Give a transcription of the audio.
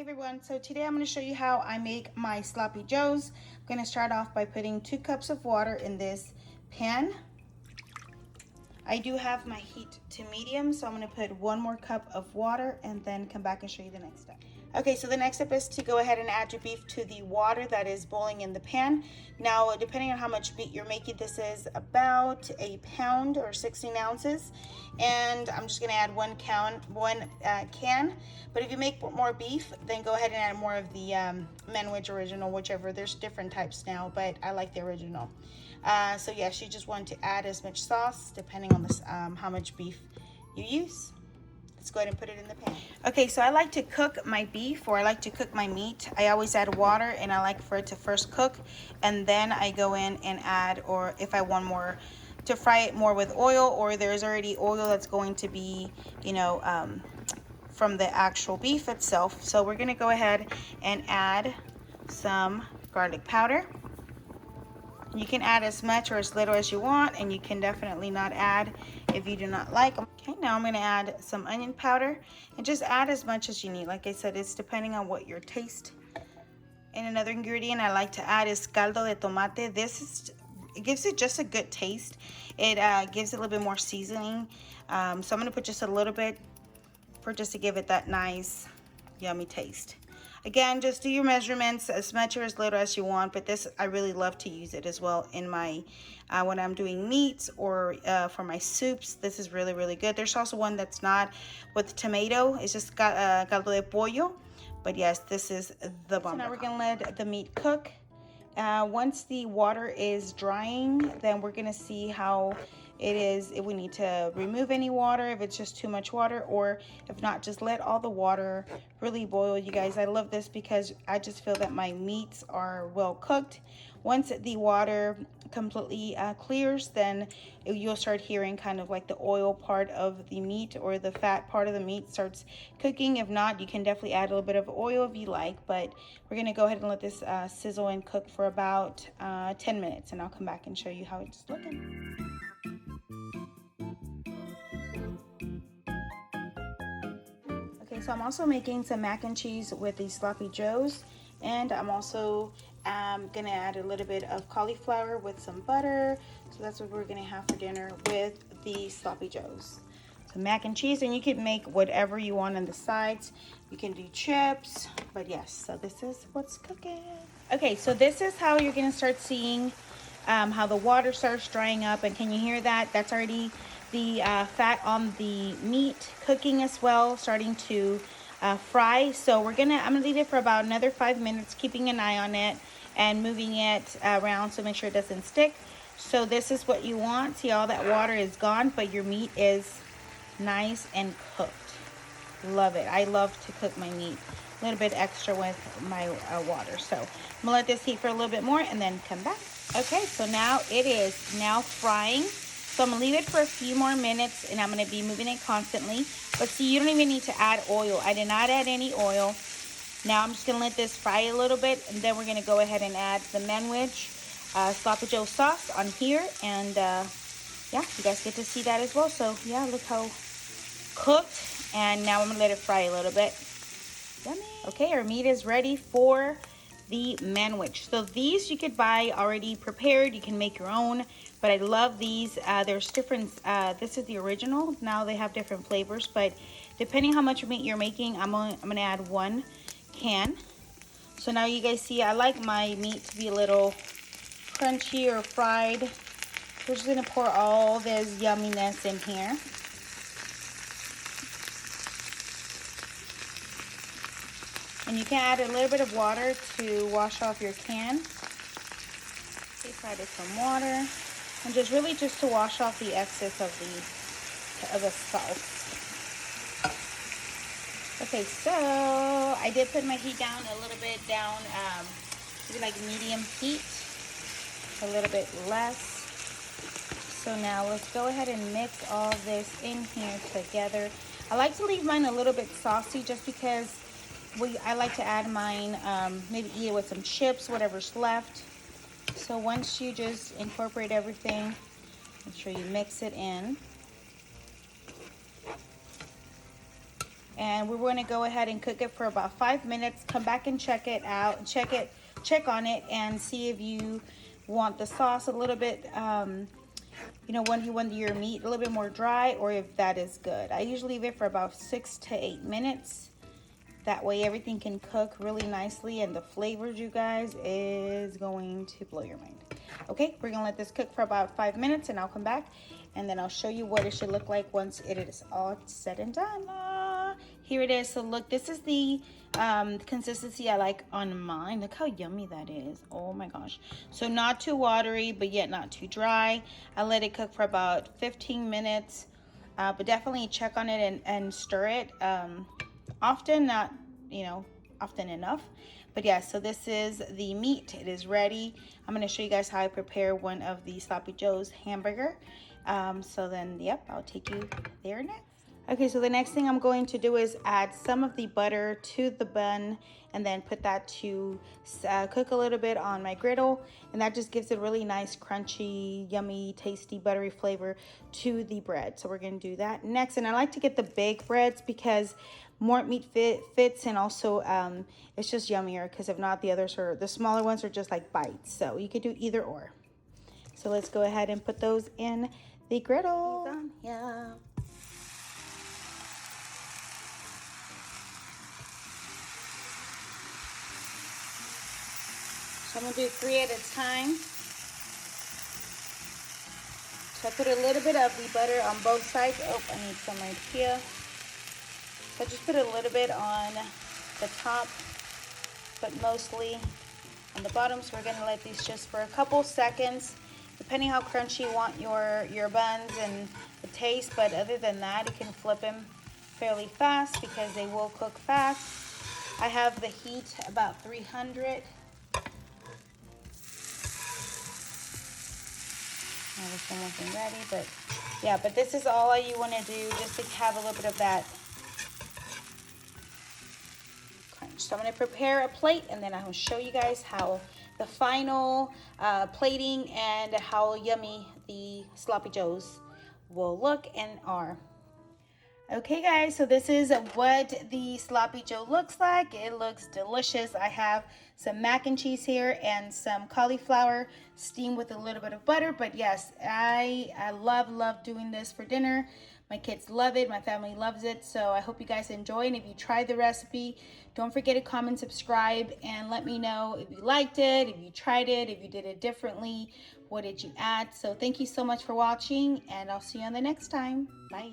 Hi everyone, so today I'm going to show you how I make my sloppy joes. I'm going to start off by putting 2 cups of water in this pan. I do have my heat to medium, so I'm going to put 1 more cup of water and then come back and show you the next step. Okay, so the next step is to go ahead and add your beef to the water that is boiling in the pan. Now, depending on how much meat you're making, this is about a pound or 16 ounces. And I'm just gonna add one can. But if you make more beef, then go ahead and add more of the Manwich original, whichever. There's different types now, but I like the original. So yes, you just want to add as much sauce depending on this, how much beef you use. Let's go ahead and put it in the pan. Okay, so I like to cook my beef, or I like to cook my meat. I always add water, and I like for it to first cook, and then I go in and add, or if I want more, to fry it more with oil, or there's already oil that's going to be, you know, from the actual beef itself. So we're gonna go ahead and add some garlic powder. You can add as much or as little as you want, and you can definitely not add if you do not like them. Okay, now I'm going to add some onion powder, and just add as much as you need. Like I said, it's depending on what your taste. And another ingredient I like to add is caldo de tomate. It gives it just a good taste. It gives it a little bit more seasoning. So I'm going to put just a little bit just to give it that nice, yummy taste. Again, just do your measurements as much or as little as you want, but this, I really love to use it as well in my, when I'm doing meats or for my soups. This is really, really good. There's also one that's not with tomato. It's just caldo de pollo. But yes, this is the bomb. So now we're gonna let the meat cook. Once the water is drying, then we're gonna see how it is, if we need to remove any water, if it's just too much water, or if not, just let all the water really boil. You guys, I love this because I just feel that my meats are well cooked. Once the water completely clears, then you'll start hearing kind of like the oil part of the meat, or the fat part of the meat starts cooking. If not, you can definitely add a little bit of oil if you like, but we're gonna go ahead and let this sizzle and cook for about 10 minutes, and I'll come back and show you how it's looking. Okay, so I'm also making some mac and cheese with these sloppy joes, and I'm also gonna add a little bit of cauliflower with some butter. So that's what we're gonna have for dinner with the sloppy joes. So mac and cheese, and you can make whatever you want on the sides. You can do chips, but yes, so this is what's cooking. Okay, so this is how you're gonna start seeing how the water starts drying up, and can you hear that? That's already the fat on the meat cooking as well, starting to fry. So I'm gonna leave it for about another 5 minutes, keeping an eye on it and moving it around to make sure it doesn't stick. So this is what you want. See, all that water is gone, but your meat is nice and cooked. Love it. I love to cook my meat a little bit extra with my water. So I'm gonna let this heat for a little bit more and then come back. Okay, so now it is now frying. So I'm gonna leave it for a few more minutes, and I'm gonna be moving it constantly. But see, you don't even need to add oil. I did not add any oil. Now I'm just gonna let this fry a little bit, and then we're gonna go ahead and add the Manwich sloppy joe sauce on here. And yeah, you guys get to see that as well. So yeah, look how cooked. And now I'm gonna let it fry a little bit. Yummy. Okay, our meat is ready for the Manwich. So these you could buy already prepared. You can make your own, but I love these. There's different, this is the original. Now they have different flavors, but depending how much meat you're making, I'm gonna add 1 can. So now you guys see, I like my meat to be a little crunchy or fried. We're just gonna pour all this yumminess in here. And you can add a little bit of water to wash off your can. Okay, so I added some water, and just to wash off the excess of the sauce. Okay, so I did put my heat down a little bit down, maybe like medium heat, a little bit less. So now let's go ahead and mix all this in here together. I like to leave mine a little bit saucy just because I like to add mine, maybe eat it with some chips, whatever's left. So once you just incorporate everything, make sure you mix it in. and we're going to go ahead and cook it for about 5 minutes. Come back and check it out, check on it, and see if you want the sauce a little bit, you know, when you want your meat a little bit more dry, or if that is good. I usually leave it for about 6 to 8 minutes. That way everything can cook really nicely, and the flavors, you guys, is going to blow your mind. Okay, we're gonna let this cook for about 5 minutes, and I'll come back and then I'll show you what it should look like once it is all said and done. Here it is. So look, this is the consistency I like on mine. Look how yummy that is. Oh my gosh. So not too watery, but yet not too dry. I let it cook for about 15 minutes, but definitely check on it and stir it often, not, you know, often enough. But yeah, so this is the meat. It is ready. I'm going to show you guys how I prepare one of the Sloppy Joe's hamburger. So then, yep, I'll take you there next. Okay, so the next thing I'm going to do is add some of the butter to the bun, and then put that to cook a little bit on my griddle, and that just gives it really nice, crunchy, yummy, tasty, buttery flavor to the bread. So we're going to do that next. And I like to get the big breads because more meat fits, and also it's just yummier, because if not, the others are, the smaller ones are just like bites. So you could do either or. So let's go ahead and put those in the griddle. Yeah. So I'm going to do 3 at a time. So I put a little bit of the butter on both sides. Oh, I need some right here. So I just put a little bit on the top, but mostly on the bottom. So we're going to let these just for a couple seconds, depending how crunchy you want your buns and the taste. But other than that, you can flip them fairly fast because they will cook fast. I have the heat about 300. This one wasn't ready, but yeah, but this is all you want to do, just to have a little bit of that crunch. So I'm going to prepare a plate, and then I will show you guys how the final plating and how yummy the Sloppy Joes will look and are. Okay guys, so this is what the Sloppy Joe looks like. It looks delicious. I have some mac and cheese here and some cauliflower steamed with a little bit of butter. But yes, I love doing this for dinner. My kids love it. My family loves it. So I hope you guys enjoy. And if you tried the recipe, don't forget to comment, subscribe, and let me know if you liked it, if you tried it, if you did it differently, what did you add. So thank you so much for watching, and I'll see you on the next time. Bye.